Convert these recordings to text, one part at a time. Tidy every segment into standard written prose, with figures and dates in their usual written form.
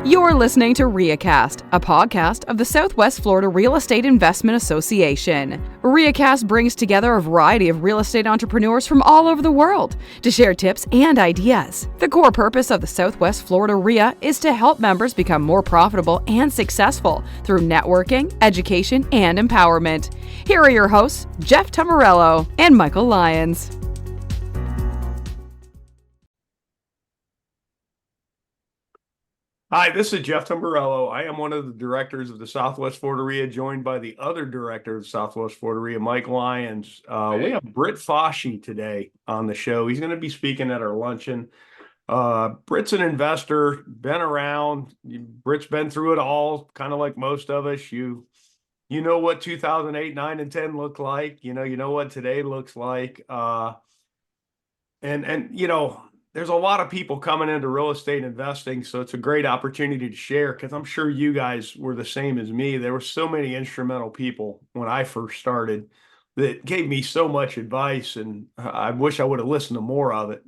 You're listening to RIAcast, a podcast of the Southwest Florida Real Estate Investment Association. RIAcast brings together a variety of real estate entrepreneurs from all over the world to share tips and ideas. The core purpose of the Southwest Florida RIA is to help members become more profitable and successful through networking, education, and empowerment. Here are your hosts, Jeff Tamarello and Michael Lyons. Hi, this is Jeff Tamburello. I am one of the directors of the Southwest Florida RIA, joined by the other director of the Southwest Florida RIA, Mike Lyons. We have Britt Foshee today on the show. He's going to be speaking at our luncheon. Britt's an investor, been around. Britt's been through it all, kind of like most of us. You know what 2008, 9, and 10 looked like. You know what today looks like. There's a lot of people coming into real estate investing, so it's a great opportunity to share, because I'm sure you guys were the same as me. There were so many instrumental people when I first started that gave me so much advice, and I wish I would have listened to more of it.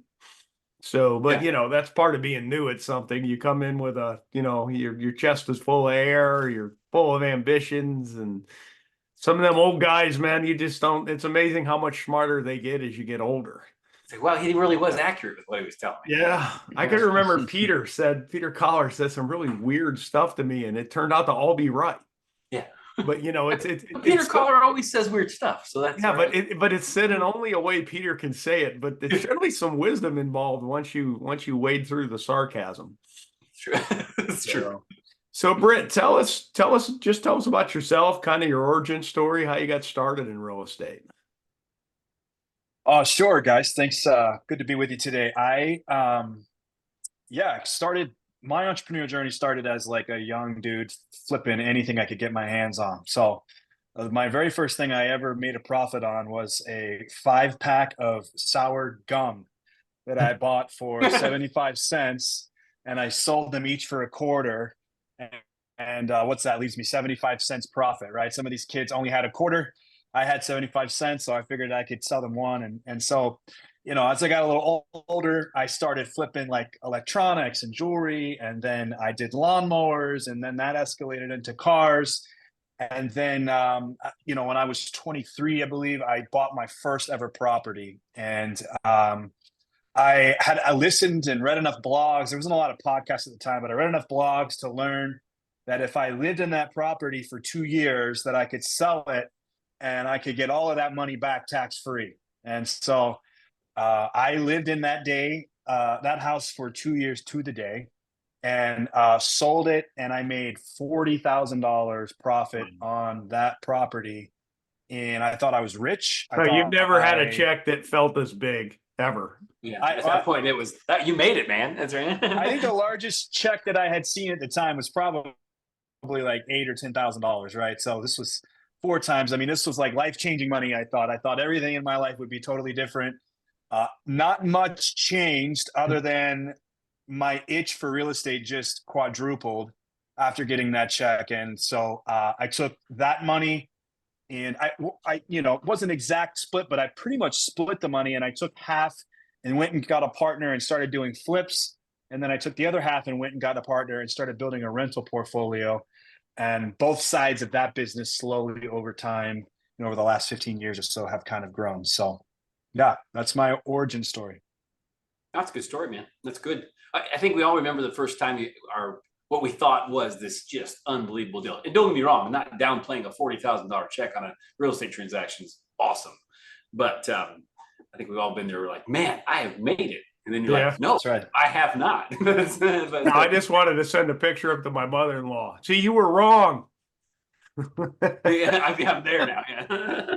So, but that's part of being new at something. You come in with your chest is full of air, you're full of ambitions, and some of them old guys, man, you just don't. It's amazing how much smarter they get as you get older. Well, he really was accurate with what he was telling me. Yeah, I can remember Peter Collar said some really weird stuff to me, and it turned out to all be right. Yeah, but Peter Collar always says weird stuff, so that's right. but it's said in only a way Peter can say it. But there's certainly some wisdom involved once you wade through the sarcasm. True, it's true. So Britt, tell us about yourself, kind of your origin story, how you got started in real estate. Sure, guys. Thanks. Good to be with you today. Started my entrepreneurial journey started as like a young dude flipping anything I could get my hands on. So my very first thing I ever made a profit on was a 5-pack of sour gum that I bought for 75 cents, and I sold them each for $0.25. And what's that? Leaves me 75 cents profit, right? Some of these kids only had $0.25. I had 75 cents, so I figured I could sell them one. And so, as I got a little older, I started flipping like electronics and jewelry, and then I did lawnmowers, and then that escalated into cars. And then, when I was 23, I believe, I bought my first ever property. And I listened and read enough blogs. There wasn't a lot of podcasts at the time, but I read enough blogs to learn that if I lived in that property for 2 years, that I could sell it and I could get all of that money back tax-free. And so I lived in that house for 2 years to the day, and sold it, and I made $40,000 profit on that property. And I thought I was rich. So you've never had a check that felt this big, ever? Yeah, at that point, it was that you made it, man. That's right. I think the largest check that I had seen at the time was probably like $8,000 or $10,000, right? So this was 4 times. I mean, this was like life-changing money. I thought everything in my life would be totally different. Not much changed other than my itch for real estate just quadrupled after getting that check. And so I took that money, and I it wasn't an exact split, but I pretty much split the money, and I took half and went and got a partner and started doing flips. And then I took the other half and went and got a partner and started building a rental portfolio. And both sides of that business slowly over time, over the last 15 years or so, have kind of grown. So yeah, that's my origin story. That's a good story, man. That's good. I think we all remember the first time what we thought was this just unbelievable deal. And don't get me wrong, I'm not downplaying a $40,000 check on a real estate transaction is awesome. But I think we've all been there. We're like, man, I have made it. And then you're like, no, that's right. I have not. No, I just wanted to send a picture up to my mother-in-law. See, you were wrong. Yeah, I'm there now. Yeah.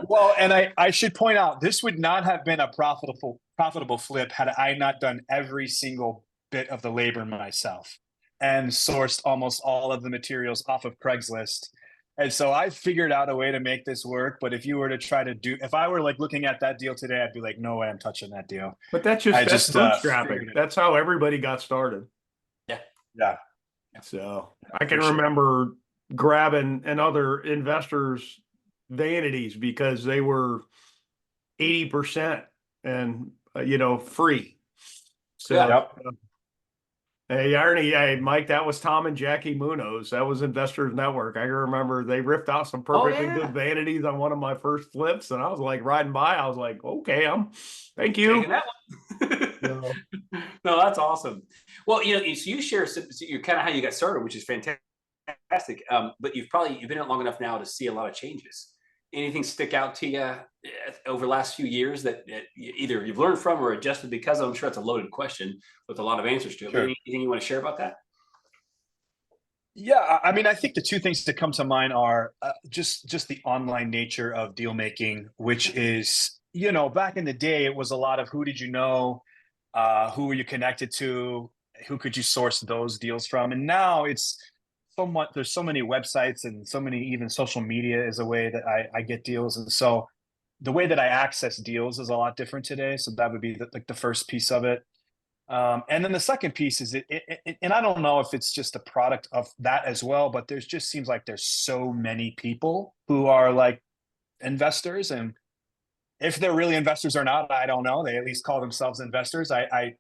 Well, and I should point out, this would not have been a profitable flip had I not done every single bit of the labor myself and sourced almost all of the materials off of Craigslist. And so I figured out a way to make this work. But if you were to if I were like looking at that deal today, I'd be like, no way I'm touching that deal. But that's bootstrapping. That's how everybody got started. Yeah. So I can remember grabbing other investors' vanities because they were 80% and free. So Hey, Arnie, hey, Mike, that was Tom and Jackie Munoz. That was Investors Network. I can remember they ripped out some Oh perfectly yeah, good vanities on one of my first flips, and I was like riding by. I was like, okay, thank taking you. that one. So, No, that's awesome. Well, so you share you're kind of how you got started, which is fantastic. But you've been in it long enough now to see a lot of changes. Anything stick out to you over the last few years that either you've learned from or adjusted because of? I'm sure it's a loaded question with a lot of answers to it. But Sure. anything you want to share about that? Yeah, I mean, I think the two things that come to mind are just the online nature of deal making, which is, back in the day, it was a lot of who did you know, who were you connected to, who could you source those deals from, and now it's somewhat there's so many websites and so many even social media is a way that I get deals, and so the way that I access deals is a lot different today. So that would be like the first piece of it. And then the second piece is and I don't know if it's just a product of that as well, but there's just seems like there's so many people who are like investors, and if they're really investors or not, I don't know. They at least call themselves investors. I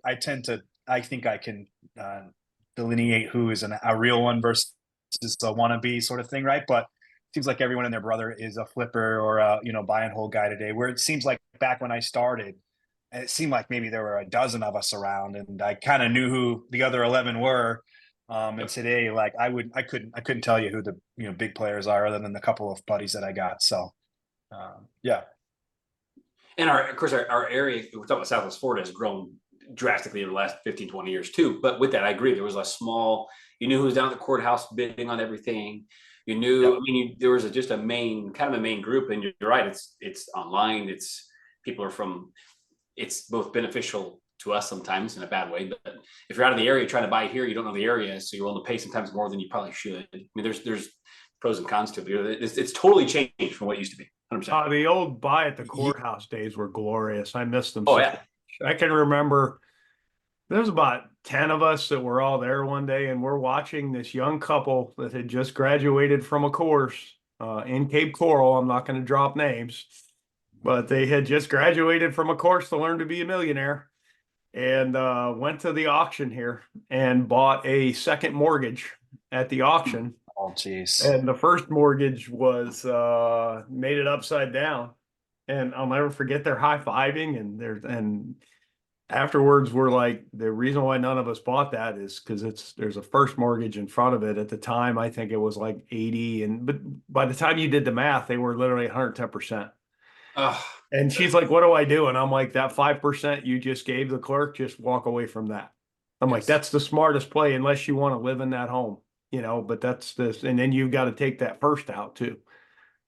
think I can uh, delineate who is a real one versus a wannabe sort of thing, right? But it seems like everyone and their brother is a flipper or a buy and hold guy today. Where it seems like back when I started, and it seemed like maybe there were a dozen of us around, and I kind of knew who the other 11 were. And today, like I couldn't tell you who the big players are, other than the couple of buddies that I got. So yeah. And of course, our area, we're talking about Southwest Florida, has grown drastically over the last 15, 20 years too. But with that, I agree. There was a small, you knew who was down at the courthouse bidding on everything. You knew, Yep. I mean, there was just a main, kind of a main group. And you're right, it's online. People are from, it's both beneficial to us sometimes in a bad way. But if you're out of the area trying to buy here, you don't know the area. So you're willing to pay sometimes more than you probably should. I mean, there's pros and cons to it. It's totally changed from what it used to be. 100%. the old buy at the courthouse days were glorious. I missed them Oh, so yeah. much. I can remember there was about 10 of us that were all there one day, and we're watching this young couple that had just graduated from a course in Cape Coral. I'm not going to drop names, but they had just graduated from a course to learn to be a millionaire, and went to the auction here and bought a second mortgage at the auction. Oh, geez. And the first mortgage was made it upside down. And I'll never forget their high-fiving, and afterwards we're like, the reason why none of us bought that is because there's a first mortgage in front of it. At the time, I think it was like 80, but by the time you did the math, they were literally 110%. Ugh. And she's like, what do I do? And I'm like, that 5% you just gave the clerk, just walk away from that. I'm like, Yes. that's the smartest play, unless you want to live in that home, but that's this. And then you've got to take that first out too.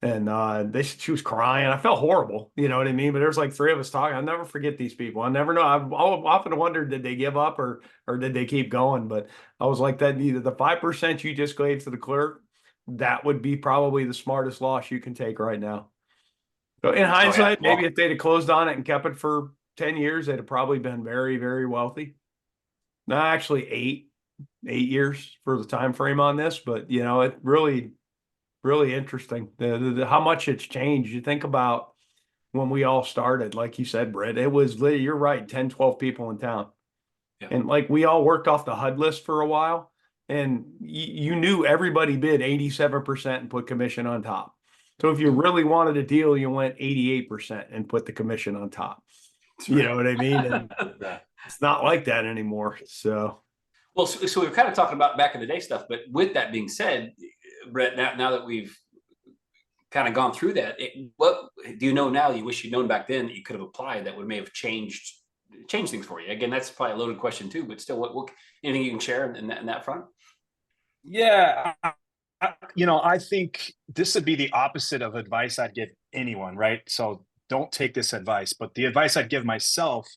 And she was crying. I felt horrible, you know what I mean? But there's like three of us talking. I'll never forget these people. I never know. I've often wondered, did they give up or did they keep going? But I was like, that either the 5% you just gave to the clerk, that would be probably the smartest loss you can take right now. So in hindsight, Well, maybe if they'd have closed on it and kept it for 10 years, they'd have probably been very, very wealthy. No, actually 8 years for the time frame on this, but it really, really interesting. How much it's changed. You think about when we all started, like you said, Brett, it was, you're right, 10, 12 people in town. yeah. And like we all worked off the HUD list for a while, and you knew everybody bid 87% and put commission on top. So if you really wanted a deal, you went 88% and put the commission on top. You know what I mean? And it's not like that anymore. So, Well, so we were kind of talking about back in the day stuff, but with that being said, Brett, now that we've kind of gone through that, what do you know now you wish you'd known back then that you could have applied that would may have changed things for you? Again, that's probably a loaded question too, but still, what anything you can share in that front? Yeah. I think this would be the opposite of advice I'd give anyone, right? So don't take this advice, but the advice I'd give myself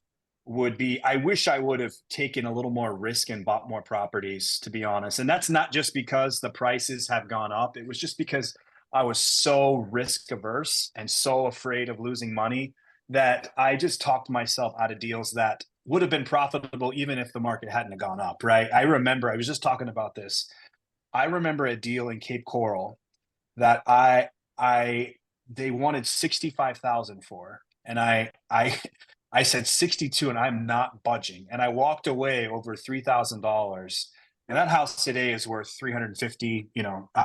would be, I wish I would have taken a little more risk and bought more properties, to be honest. And that's not just because the prices have gone up. It was just because I was so risk averse and so afraid of losing money that I just talked myself out of deals that would have been profitable even if the market hadn't gone up, right? I was just talking about this. I remember a deal in Cape Coral that they wanted 65,000 for, and I I said 62 and I'm not budging. And I walked away over $3,000. And that house today is worth 350,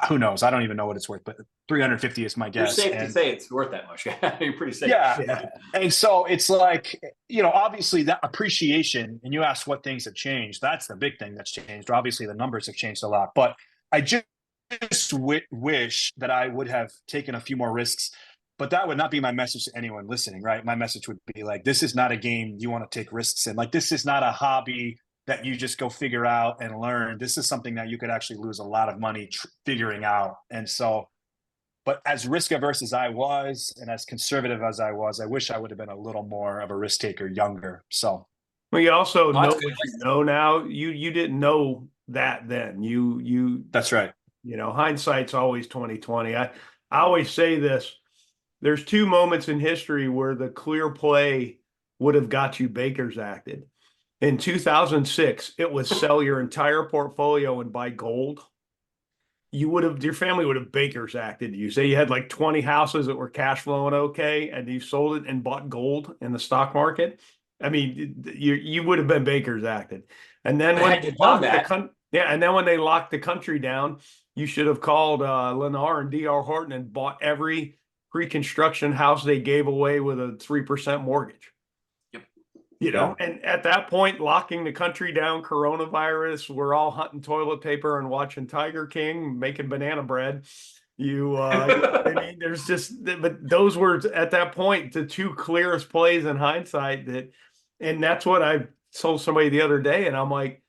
who knows? I don't even know what it's worth, but 350 is my You're guess. safe to And say it's worth that much. You're pretty safe. yeah. Yeah. And so it's like, obviously that appreciation, and you asked what things have changed. That's the big thing that's changed. Obviously the numbers have changed a lot, but I just wish that I would have taken a few more risks, but that would not be my message to anyone listening, right? My message would be like, this is not a game you want to take risks in. Like, this is not a hobby that you just go figure out and learn. This is something that you could actually lose a lot of money figuring out. And so, but as risk averse as I was, and as conservative as I was, I wish I would have been a little more of a risk taker younger. So, Well, you also know that's what good. you know now. You didn't know that then. that's right. Hindsight's always 2020. I always say this. There's two moments in history where the clear play would have got you Baker's acted. In 2006, it was sell your entire portfolio and buy gold. Your family would have Baker's acted. You say you had like 20 houses that were cash flowing okay, and you sold it and bought gold in the stock market. I mean, you would have been Baker's acted. And then when they locked and then when they locked the country down, you should have called Lennar and D.R. Horton and bought every pre-construction house they gave away with a 3% mortgage. And at that point, locking the country down, coronavirus, we're all hunting toilet paper and watching Tiger King, making banana bread. I mean, there's just, but those were at that point the two clearest plays in hindsight and that's what I told somebody the other day. And I'm like,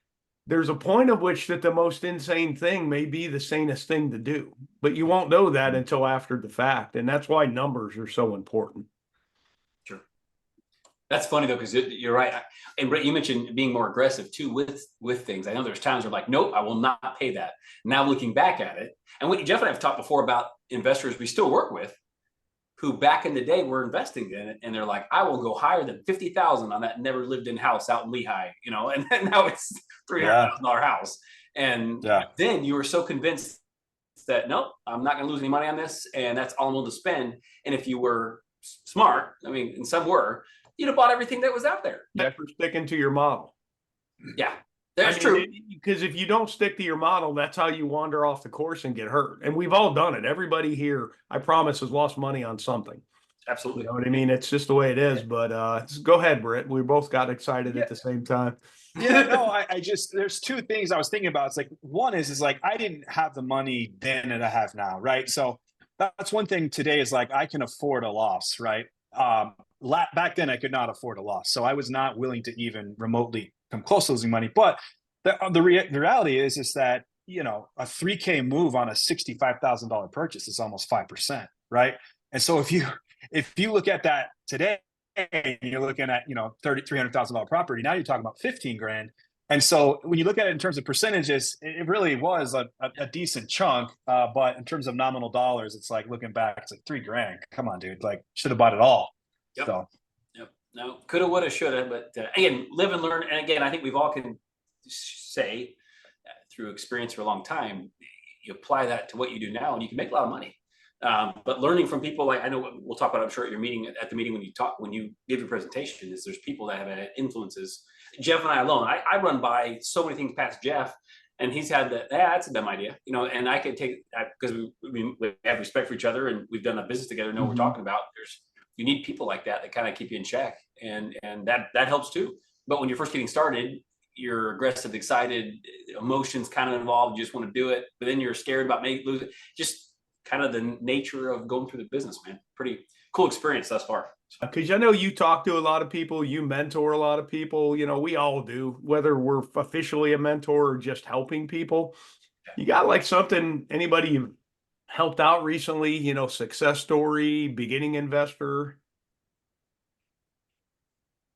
there's a point of which that the most insane thing may be the sanest thing to do, but you won't know that until after the fact. And that's why numbers are so important. Sure. That's funny though, because you're right. And Brett, you mentioned being more aggressive too with things. I know there's times where like, nope, I will not pay that. Now looking back at it, and what Jeff and I have talked before about investors we still work with, who back in the day were investing in it, and they're like, I will go higher than 50,000 on that never lived in house out in Lehigh, and now it's $300,000 house. And then you were so convinced that nope, I'm not going to lose any money on this, and that's all I'm willing to spend. And if you were smart, I mean, and some were, you'd have bought everything that was out there. Yeah, for sticking to your model. Yeah, that's true. Because if you don't stick to your model, that's how you wander off the course and get hurt. And we've all done it. Everybody here, I promise, has lost money on something. Absolutely. You know what I mean? It's just the way it is. But go ahead, Britt. We both got excited at the same time. I just, there's two things I was thinking about. It's like, one is like, I didn't have the money then and I have now, right? So that's one thing today is like, I can afford a loss, right? Back then I could not afford a loss. So I was not willing to even remotely come close to losing money. But the reality is that, a $3,000 move on a $65,000 purchase is almost 5%, right? And so if you look at that today, and you're looking at, $300,000 property, now you're talking about 15 grand. And so when you look at it in terms of percentages, it really was a decent chunk. But in terms of nominal dollars, it's like looking back, it's like $3,000. Come on, dude, like should have bought it all. Yep. So. Yep. No, coulda, woulda, shoulda. But again, live and learn. And again, I think we've all can say through experience for a long time, you apply that to what you do now and you can make a lot of money. But learning from people, like I know we'll talk about, I'm sure at your meeting, at the meeting when you give your presentation, is there's people that have had influences. Jeff and I alone, I run by so many things past Jeff, and he's had that, that's a dumb idea, and I can take that because we have respect for each other and we've done a business together, know what we're talking about. You need people like that kind of keep you in check, and that helps too. But when you're first getting started, you're aggressive, excited, emotions kind of involved, you just want to do it, but then you're scared about maybe losing. Just kind of the nature of going through the business, man. Pretty cool experience thus far. Because I know you talk to a lot of people, you mentor a lot of people, we all do, whether we're officially a mentor or just helping people. You got like something, anybody you've helped out recently, success story, beginning investor?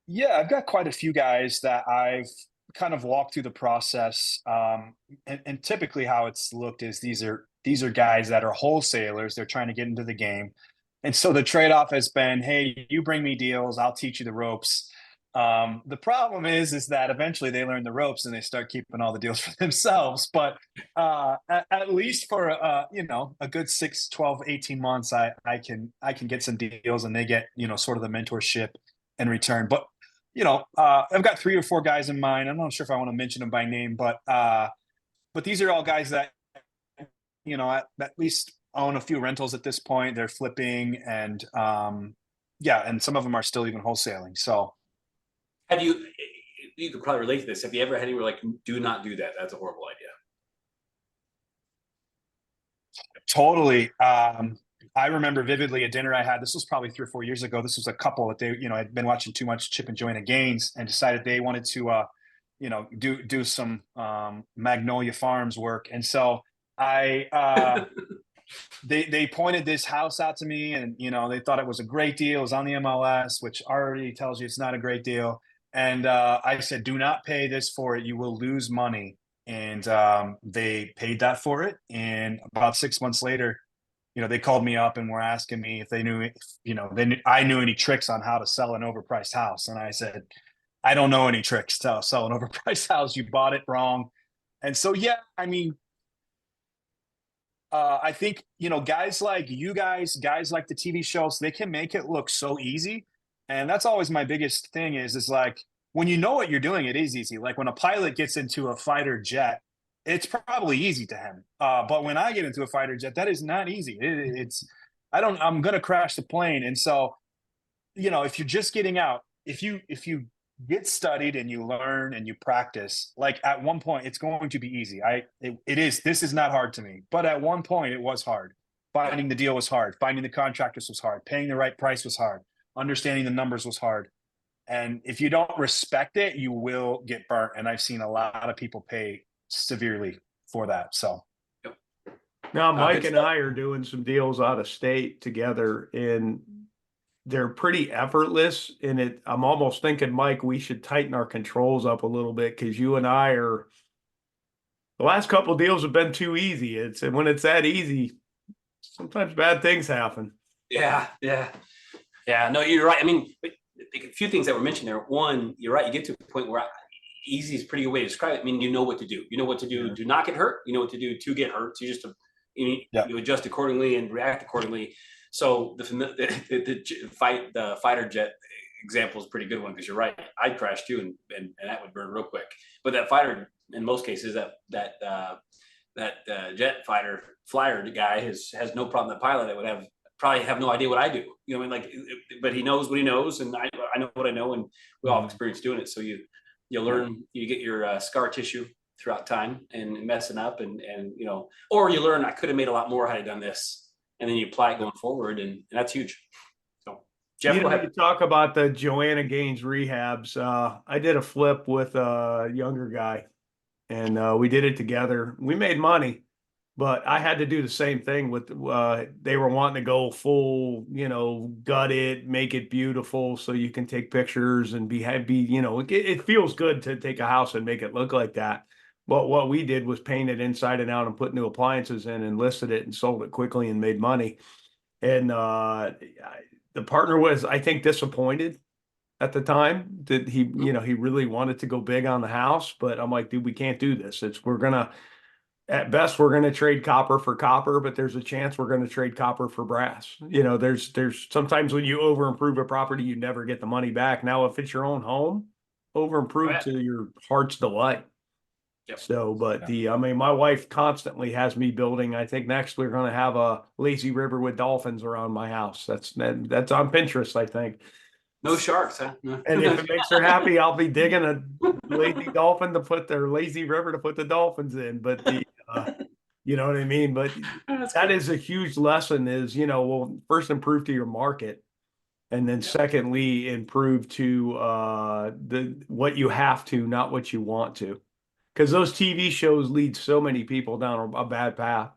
Yeah, I've got quite a few guys that I've kind of walked through the process. And typically how it's looked is these are guys that are wholesalers. They're trying to get into the game. And so the trade-off has been, hey, you bring me deals, I'll teach you the ropes. The problem is that eventually they learn the ropes and they start keeping all the deals for themselves. But at least for a good 6, 12, 18 months, I can get some deals and they get, sort of the mentorship in return. But I've got 3 or 4 guys in mind. I'm not sure if I want to mention them by name, but these are all guys that, at least own a few rentals at this point. They're flipping and and some of them are still even wholesaling. So Have you could probably relate to this. Have you ever had anywhere like, do not do that? That's a horrible idea. totally. I remember vividly a dinner I had. This was probably 3 or 4 years ago. This was a couple that they, had been watching too much Chip and Joanna Gaines and decided they wanted to, do some Magnolia Farms work. And so they pointed this house out to me, and they thought it was a great deal. It was on the MLS, which already tells you it's not a great deal. And I said, do not pay this for it. You will lose money. And they paid that for it. And about 6 months later, they called me up and were asking me if they knew, I knew any tricks on how to sell an overpriced house. And I said, I don't know any tricks to sell an overpriced house. You bought it wrong. And so, I mean, I think, guys like you guys like the TV shows, they can make it look so easy. And that's always my biggest thing is like, when you know what you're doing, it is easy. Like when a pilot gets into a fighter jet, it's probably easy to him. But when I get into a fighter jet, that is not easy. I'm going to crash the plane. And so, if you're just getting out, if you get studied and you learn and you practice, like at one point it's going to be easy. This is not hard to me, but at one point it was hard. Finding the deal was hard. Finding the contractors was hard. Paying the right price was hard. Understanding the numbers was hard. And if you don't respect it, you will get burnt. And I've seen a lot of people pay severely for that. So now Mike and I are doing some deals out of state together, and they're pretty effortless in it. I'm almost thinking, Mike, we should tighten our controls up a little bit, because you and I the last couple of deals have been too easy. And when it's that easy, sometimes bad things happen. Yeah. No, you're right. I mean, a few things that were mentioned there. One, you're right. You get to a point where easy is a pretty good way to describe it. I mean, you know what to do. You know what to do to not get hurt. You know what to do to get hurt. So you adjust accordingly and react accordingly. So the fighter jet example is a pretty good one, because you're right. I'd crash too, and that would burn real quick. But that fighter, in most cases, that jet fighter flyer guy has no problem. The pilot that would probably have no idea what I do. But he knows what he knows, and I know what I know, and we all have experience doing it. So you learn, you get your scar tissue throughout time and messing up, and or you learn, I could have made a lot more had I done this, and then you apply it going forward, and that's huge. So Jeff, go ahead. You talk about the Joanna Gaines rehabs. I did a flip with a younger guy, and we did it together. We made money, but I had to do the same thing with, they were wanting to go full, gut it, make it beautiful so you can take pictures and it feels good to take a house and make it look like that. But what we did was paint it inside and out and put new appliances in and listed it and sold it quickly and made money. And the partner was, I think, disappointed at the time that he really wanted to go big on the house. But I'm like, dude, we can't do this. At best, we're going to trade copper for copper, but there's a chance we're going to trade copper for brass. There's sometimes when you over improve a property, you never get the money back. Now, if it's your own home, over improve to your heart's delight. Yep. So, but my wife constantly has me building. I think next we're going to have a lazy river with dolphins around my house. That's on Pinterest, I think. No sharks, huh? No. And if it makes her happy, I'll be digging a lazy dolphin to put their lazy river to put the dolphins in. But you know what I mean? But that is a huge lesson is, first improve to your market. And then secondly, improve to what you have to, not what you want to. Because those TV shows lead so many people down a bad path.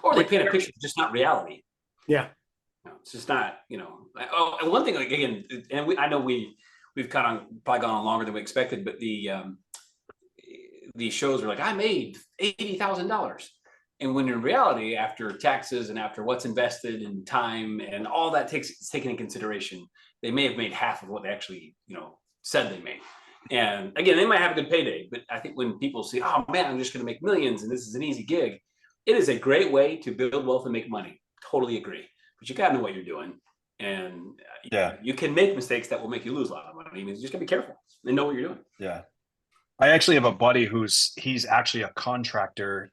Or they paint a picture, just not reality. Yeah. No, it's just not, Oh, and one thing, again, and I know we've kind of probably gone on longer than we expected, but these shows are like, I made $80,000. And when in reality, after taxes and after what's invested in time and all that taken in consideration, they may have made half of what they actually, said they made. And again, they might have a good payday, but I think when people see, oh man, I'm just going to make millions and this is an easy gig, it is a great way to build wealth and make money. Totally agree. But you got to know what you're doing. And Yeah. you can make mistakes that will make you lose a lot of money. I mean, you just gotta be careful and know what you're doing. Yeah. I actually have a buddy he's actually a contractor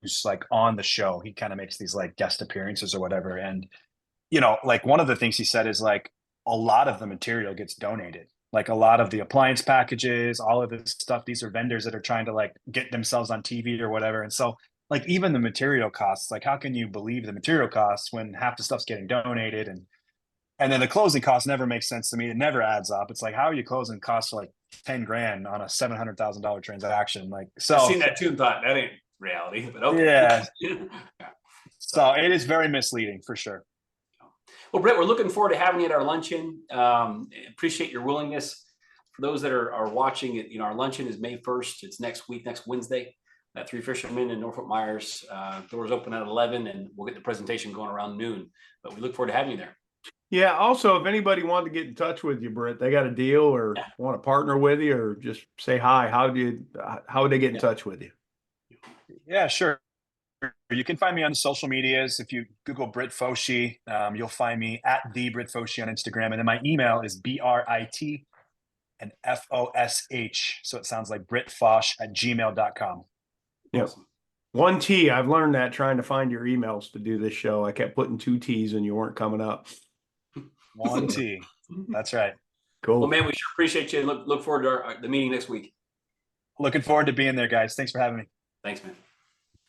who's like on the show. He kind of makes these like guest appearances or whatever. And, like one of the things he said is like a lot of the material gets donated. Like a lot of the appliance packages, all of this stuff, these are vendors that are trying to like get themselves on TV or whatever. And so like even the material costs, like how can you believe the material costs when half the stuff's getting donated and then the closing cost never makes sense to me. It never adds up. It's like, how are you closing costs like 10 grand on a $700,000 transaction? Like, so I've seen that too and thought that ain't reality, but okay. Yeah. So it is very misleading for sure. Well, Brett, we're looking forward to having you at our luncheon. Appreciate your willingness. For those that are watching it, our luncheon is May 1st. It's next week, next Wednesday at Three Fishermen in Norfolk Myers. Doors open at 11 and we'll get the presentation going around noon, but we look forward to having you there. Yeah. Also, if anybody wanted to get in touch with you, Britt, they got a deal or want to partner with you or just say hi, how would they get in touch with you? Yeah, sure. You can find me on social medias. If you Google Britt Foshee, you'll find me at the Britt Foshee on Instagram. And then my email is BRIT and FOSH. So it sounds like brittfosh@gmail.com. Yep. Awesome. 1 T. I've learned that trying to find your emails to do this show. I kept putting 2 T's and you weren't coming up. 1 T. That's right. Cool. Well, man, we sure appreciate you. And look forward to the meeting next week. Looking forward to being there, guys. Thanks for having me. Thanks, man.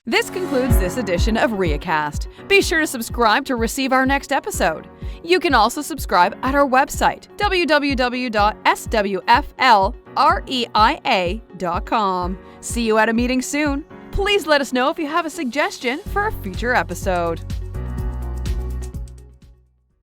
This concludes this edition of RIAcast. Be sure to subscribe to receive our next episode. You can also subscribe at our website, www.swflreia.com. See you at a meeting soon. Please let us know if you have a suggestion for a future episode.